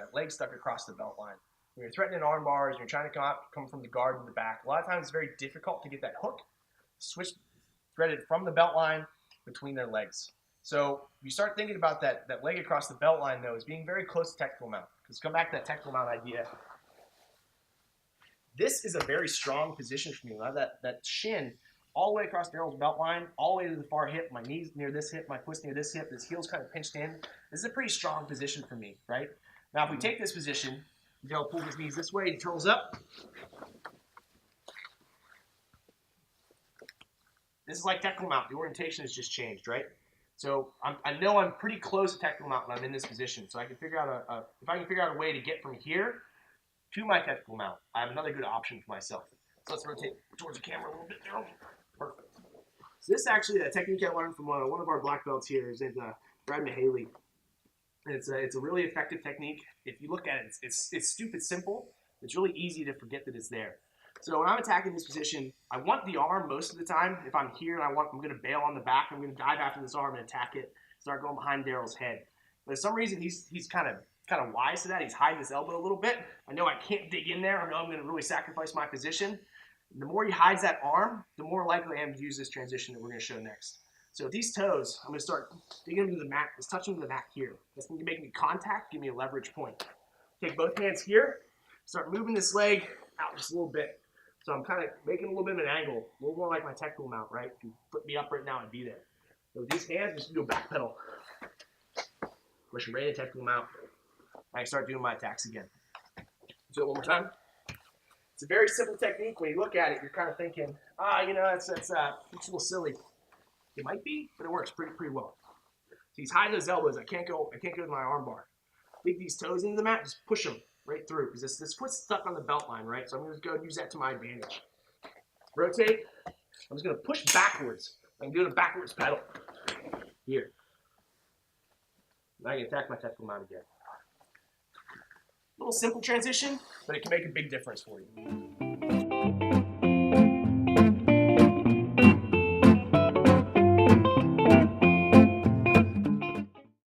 that leg stuck across the belt line. When you're threatening arm bars, you're trying to come from the guard in the back, a lot of times it's very difficult to get that hook threaded from the belt line between their legs. So you start thinking about that leg across the belt line, though, as being very close to technical mount. Because come back to that technical mount idea. This is a very strong position for me. I have that shin all the way across Daryl's belt line, all the way to the far hip, my knees near this hip, my foot's near this hip, his heel's kind of pinched in. This is a pretty strong position for me, right? Now, if we take this position, Daryl pulls his knees this way, he turtles up. This is like technical mount. The orientation has just changed, right? So I know I'm pretty close to technical mount when I'm in this position. So I can figure out if I can figure out a way to get from here to my technical mount, I have another good option for myself. So let's rotate towards the camera a little bit, Daryl. Perfect. So this is actually a technique I learned from one of our black belts here. His name's Brad Mahaley. It's a really effective technique. If you look at it, it's stupid simple. It's really easy to forget that it's there. So when I'm attacking this position, I want the arm most of the time. If I'm here and I'm going to bail on the back, I'm going to dive after this arm and attack it, start going behind Daryl's head. But for some reason, he's kind of wise to that. He's hiding his elbow a little bit. I know I can't dig in there. I know I'm going to really sacrifice my position. The more he hides that arm, the more likely I am to use this transition that we're going to show next. So with these toes, I'm going to start digging into the mat. Just touching the mat here. That's going to make me contact, give me a leverage point. Take both hands here. Start moving this leg out just a little bit. So I'm kind of making a little bit of an angle, a little more like my technical mount, right? If you put me up right now, I'd be there. So with these hands, I'm just going to do a back pedal. Pushing right into technical mount. I can start doing my attacks again. Do it one more time. It's a very simple technique. When you look at it, you're kind of thinking, it's a little silly. It might be, but it works pretty well. So he's hiding those elbows. I can't go with my arm bar. Dig these toes into the mat, just push them right through, because this foot's stuck on the belt line, right? So I'm going to go use that to my advantage. Rotate. I'm just going to push backwards. I'm doing a backwards pedal here. Now I can attack my technical mount again. Little simple transition, but it can make a big difference for you.